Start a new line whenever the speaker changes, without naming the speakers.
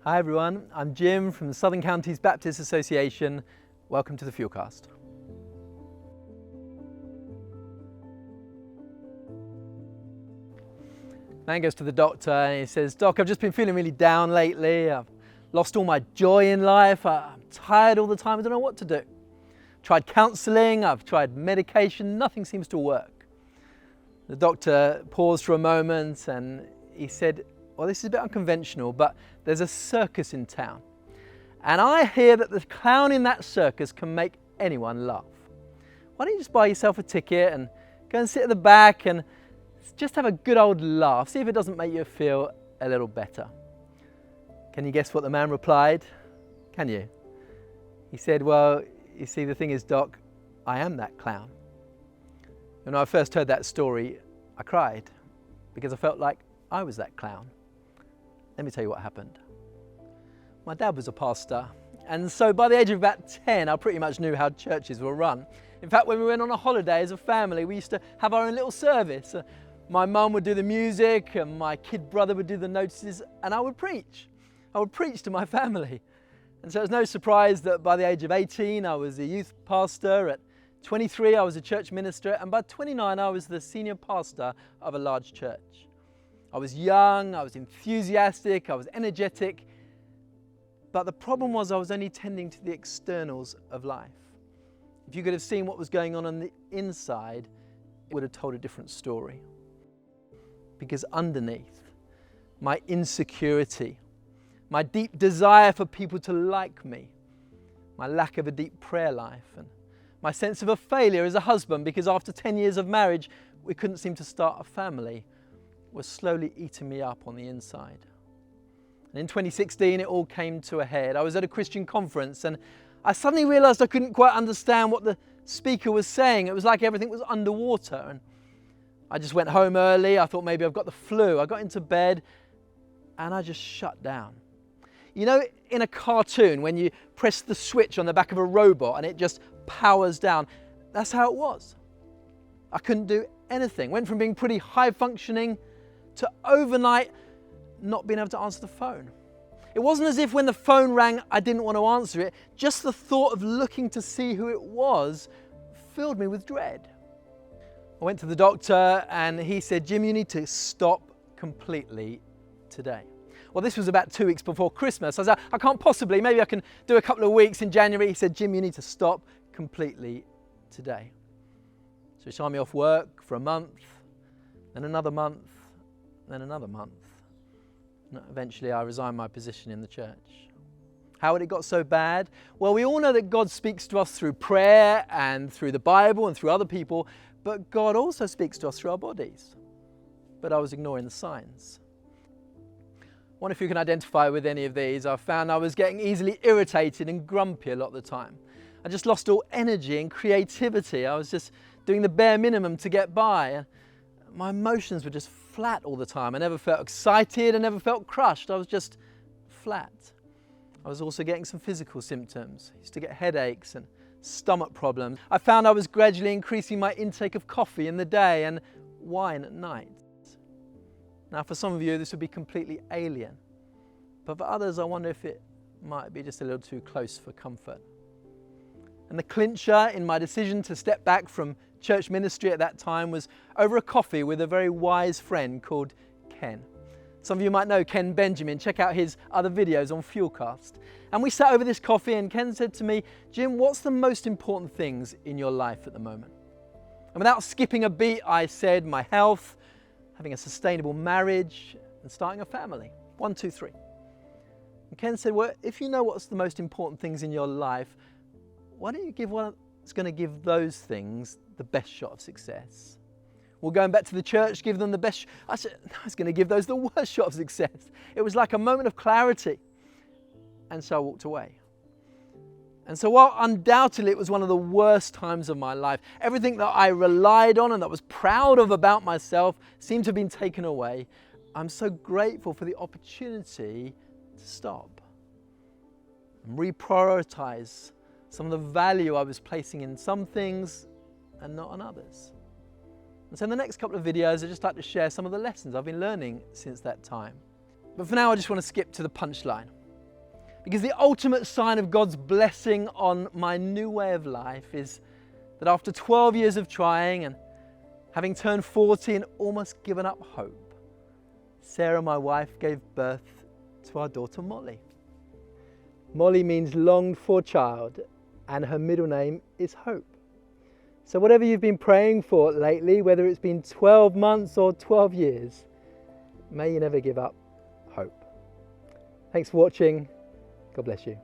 Hi everyone, I'm Jim from the Southern Counties Baptist Association. Welcome to the Fuelcast. Man goes to the doctor and he says, "Doc, I've just been feeling really down lately. I've lost all my joy in life. I'm tired all the time. I don't know what to do. Tried counselling, I've tried medication, nothing seems to work." The doctor paused for a moment and he said, "Well, this is a bit unconventional, but there's a circus in town. And I hear that the clown in that circus can make anyone laugh. Why don't you just buy yourself a ticket and go and sit at the back and just have a good old laugh, see if it doesn't make you feel a little better." Can you guess what the man replied? Can you? He said, "Well, you see, the thing is, Doc, I am that clown." When I first heard that story, I cried because I felt like I was that clown. Let me tell you what happened. My dad was a pastor, and so by the age of about 10, I pretty much knew how churches were run. In fact, when we went on a holiday as a family, we used to have our own little service. My mum would do the music, and my kid brother would do the notices, and I would preach. I would preach to my family. And so it's no surprise that by the age of 18, I was a youth pastor. At 23, I was a church minister, and by 29, I was the senior pastor of a large church. I was young, I was enthusiastic, I was energetic, but the problem was I was only tending to the externals of life. If you could have seen what was going on the inside, it would have told a different story. Because underneath, my insecurity, my deep desire for people to like me, my lack of a deep prayer life, and my sense of a failure as a husband because after 10 years of marriage, we couldn't seem to start a family, was slowly eating me up on the inside. And in 2016, it all came to a head. I was at a Christian conference and I suddenly realized I couldn't quite understand what the speaker was saying. It was like everything was underwater. And I just went home early. I thought maybe I've got the flu. I got into bed and I just shut down. You know, in a cartoon, when you press the switch on the back of a robot and it just powers down, that's how it was. I couldn't do anything. Went from being pretty high functioning to overnight not being able to answer the phone. It wasn't as if when the phone rang, I didn't want to answer it. Just the thought of looking to see who it was filled me with dread. I went to the doctor and he said, "Jim, you need to stop completely today." Well, this was about 2 weeks before Christmas. I said, "I can't possibly, maybe I can do a couple of weeks in January." He said, "Jim, you need to stop completely today." So he signed me off work for a month, then another month, then another month. And eventually I resigned my position in the church. How had it got so bad? Well, we all know that God speaks to us through prayer and through the Bible and through other people, but God also speaks to us through our bodies. But I was ignoring the signs. I wonder if you can identify with any of these. I found I was getting easily irritated and grumpy a lot of the time. I just lost all energy and creativity. I was just doing the bare minimum to get by. My emotions were just flat all the time. I never felt excited, I never felt crushed. I was just flat. I was also getting some physical symptoms. I used to get headaches and stomach problems. I found I was gradually increasing my intake of coffee in the day and wine at night. Now, for some of you, this would be completely alien. But for others, I wonder if it might be just a little too close for comfort. And the clincher in my decision to step back from church ministry at that time was over a coffee with a very wise friend called Ken. Some of you might know Ken Benjamin. Check out his other videos on Fuelcast. And we sat over this coffee and Ken said to me, "Jim, what's the most important things in your life at the moment?" And without skipping a beat, I said my health, having a sustainable marriage, and starting a family. 1, 2, 3. And Ken said, "Well, if you know what's the most important things in your life, why don't you give what's going to give those things the best shot of success?" Well, going back to the church, give them the best. I said, "No, it's going to give those the worst shot of success." It was like a moment of clarity. And so I walked away. And so while undoubtedly it was one of the worst times of my life, everything that I relied on and that was proud of about myself seemed to have been taken away. I'm so grateful for the opportunity to stop and reprioritize some of the value I was placing in some things and not on others. And so in the next couple of videos, I'd just like to share some of the lessons I've been learning since that time. But for now, I just want to skip to the punchline. Because the ultimate sign of God's blessing on my new way of life is that after 12 years of trying and having turned 40 and almost given up hope, Sarah, my wife, gave birth to our daughter Molly. Molly means longed for child, and her middle name is Hope. So whatever you've been praying for lately, whether it's been 12 months or 12 years, may you never give up hope. Thanks for watching. God bless you.